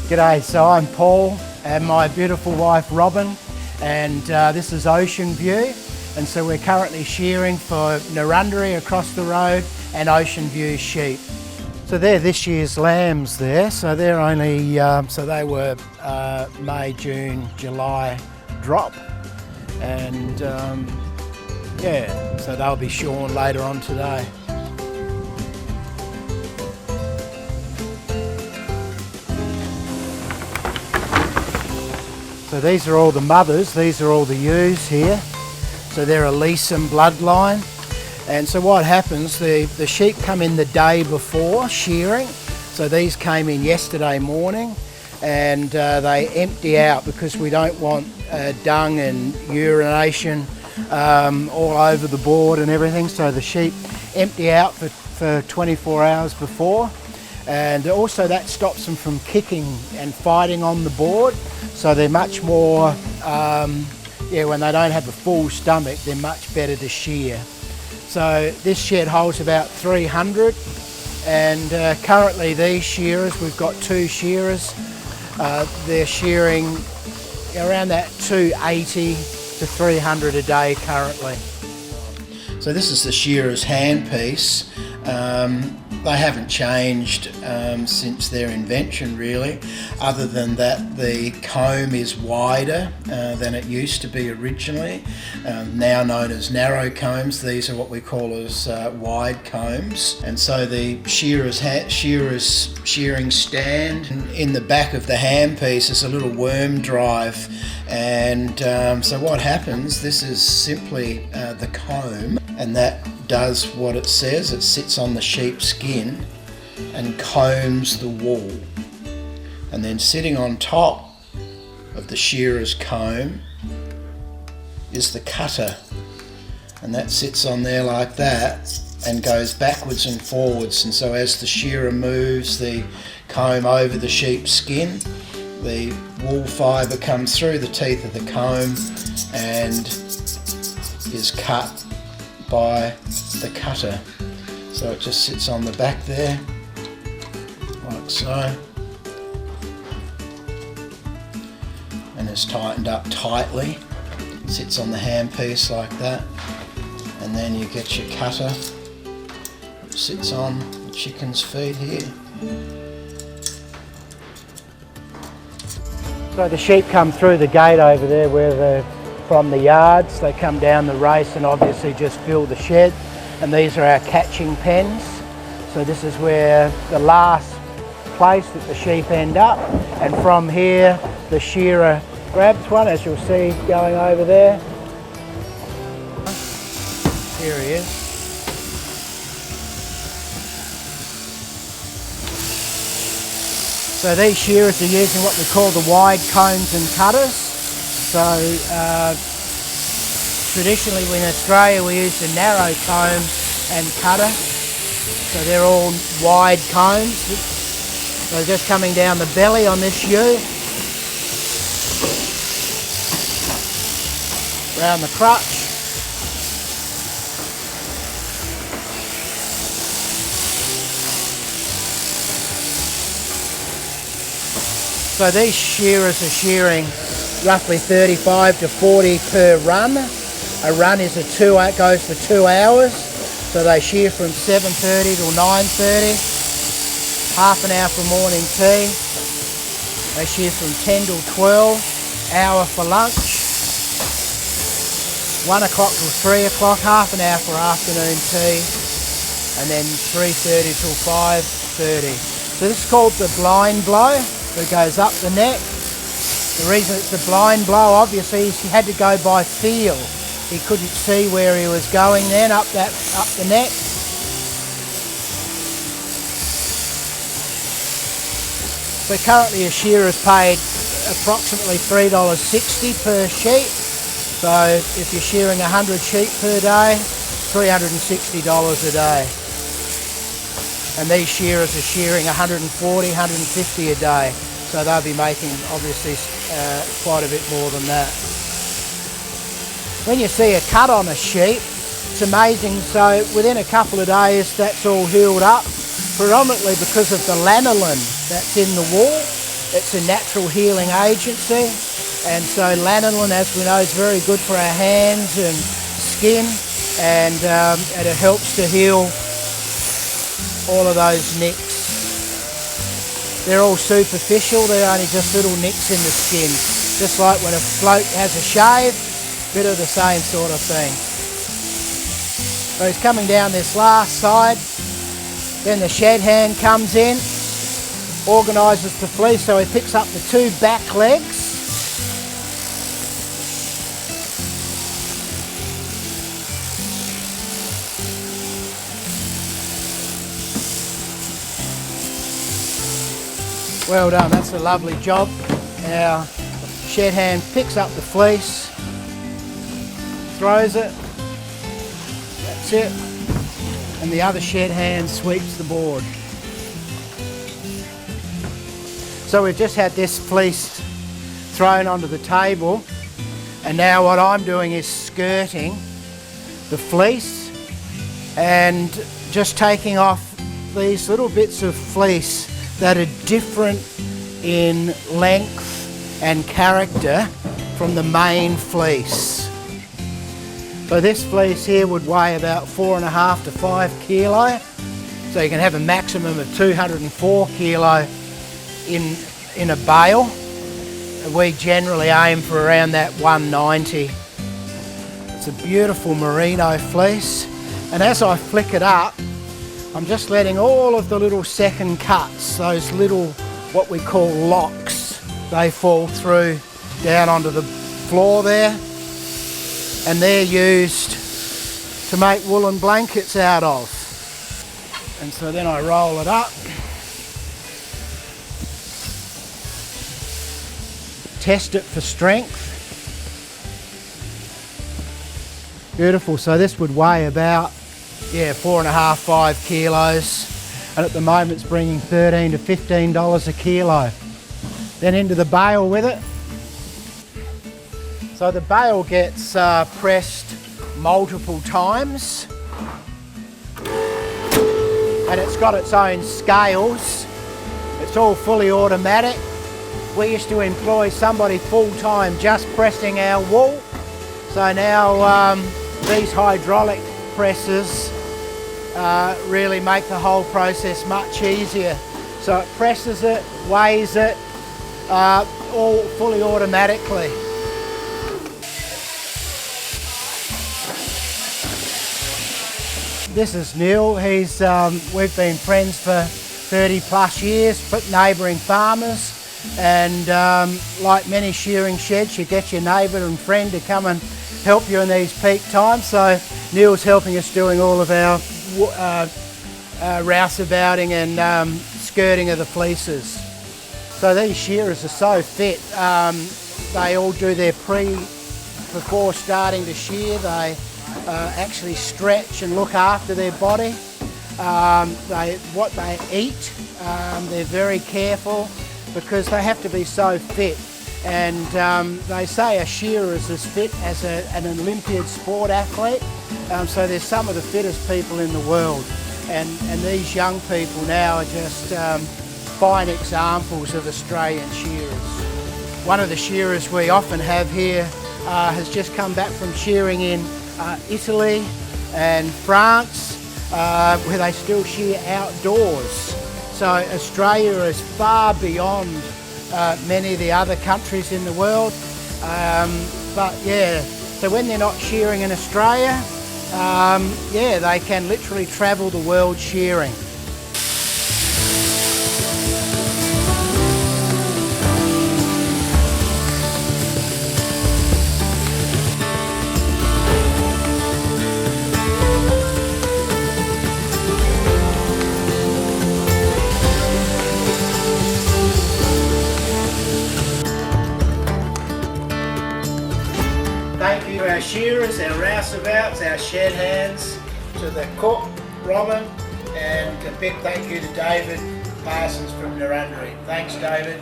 G'day, so I'm Paul and my beautiful wife Robin, and this is Ocean View, and so we're currently shearing for Narundari across the road and Ocean View sheep. So they're this year's lambs there, so they're only, so they were May, June, July drop, and yeah, so they'll be shorn later on today. So these are all the mothers, these are all the ewes here. So they're a Leeson bloodline. And so what happens, the sheep come in the day before shearing. So these came in yesterday morning, and they empty out because we don't want dung and urination all over the board and everything. So the sheep empty out for 24 hours before. And also that stops them from kicking and fighting on the board. So they're much more, when they don't have a full stomach, they're much better to shear. So this shed holds about 300, and currently these shearers, we've got two shearers, they're shearing around that 280 to 300 a day currently. So this is the shearer's handpiece. They haven't changed since their invention really, other than that the comb is wider than it used to be originally, now known as narrow combs. These are what we call as wide combs. And so the shearer's shearing stand, in the back of the handpiece is a little worm drive, and so what happens, this is simply the comb, and that does what it says. It sits on the sheep's skin and combs the wool, and then sitting on top of the shearer's comb is the cutter, and that sits on there like that and goes backwards and forwards. And so as the shearer moves the comb over the sheep's skin, the wool fibre comes through the teeth of the comb and is cut by the cutter. So it just sits on the back there like so, and is tightened up tightly. It sits on the handpiece like that, and then you get your cutter, which sits on the chicken's feet here. So the sheep come through the gate over there where they're from the yards. They come down the race and obviously just fill the shed, and these are our catching pens. So this is where the last place that the sheep end up, and from here the shearer grabs one, as you'll see going over there. Here he is. So these shearers are using what we call the wide combs and cutters. So traditionally in Australia we use the narrow comb and cutter. So they're all wide combs. So just coming down the belly on this ewe, around the crutch. So these shearers are shearing roughly 35 to 40 per run. A run is goes for 2 hours. So they shear from 7:30 till 9:30, half an hour for morning tea. They shear from 10 till 12, hour for lunch, 1 o'clock till 3 o'clock, half an hour for afternoon tea, and then 3:30 till 5:30. So this is called the blind blow. It goes up the neck. The reason it's a blind blow, obviously, is he had to go by feel. He couldn't see where he was going then, up the neck. So currently a shearer is paid approximately $3.60 per sheep. So if you're shearing 100 sheep per day, $360 a day. And these shearers are shearing 140, 150 a day. So they'll be making obviously quite a bit more than that. When you see a cut on a sheep, it's amazing. So within a couple of days, that's all healed up, predominantly because of the lanolin that's in the wool. It's a natural healing agency, and so lanolin, as we know, is very good for our hands and skin, and it helps to heal all of those nicks. They're all superficial, they're only just little nicks in the skin, just like when a bloke has a shave, bit of the same sort of thing. So he's coming down this last side, then the shed hand comes in, organises the fleece, so he picks up the two back legs, well done, that's a lovely job. Our shed hand picks up the fleece, throws it, that's it, and the other shed hand sweeps the board. So we've just had this fleece thrown onto the table, and now what I'm doing is skirting the fleece and just taking off these little bits of fleece that are different in length and character from the main fleece. So this fleece here would weigh about 4.5 to 5 kilo. So you can have a maximum of 204 kilo in a bale. We generally aim for around that 190. It's a beautiful merino fleece. And as I flick it up, I'm just letting all of the little second cuts, those little, what we call locks, they fall through down onto the floor there, and they're used to make woolen blankets out of. And so then I roll it up, test it for strength. Beautiful, so this would weigh about 4.5, 5 kilos, and at the moment it's bringing $13 to $15 a kilo. Then into the bale with it. So the bale gets pressed multiple times, and it's got its own scales. It's all fully automatic. We used to employ somebody full-time just pressing our wool. So now these hydraulic presses really make the whole process much easier. So it presses it, weighs it, all fully automatically. This is Neil. He's we've been friends for 30 plus years, neighbouring farmers, and like many shearing sheds, you get your neighbour and friend to come and help you in these peak times. So Neil's helping us doing all of our rouseabouting and skirting of the fleeces. So these shearers are so fit. They all do their before starting to shear, they actually stretch and look after their body. What they eat, they're very careful because they have to be so fit. And they say a shearer is as fit as an Olympiad sport athlete. So they're some of the fittest people in the world. And these young people now are just fine examples of Australian shearers. One of the shearers we often have here has just come back from shearing in Italy and France, where they still shear outdoors. So Australia is far beyond many of the other countries in the world. But yeah, so when they're not shearing in Australia, they can literally travel the world shearing. Thank you to our shearers, our rouseabouts, our shed hands, to the cook, Robin, and a big thank you to David Parsons from Narundri. Thanks, David.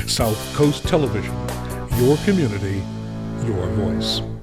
South Coast Television, your community, your voice.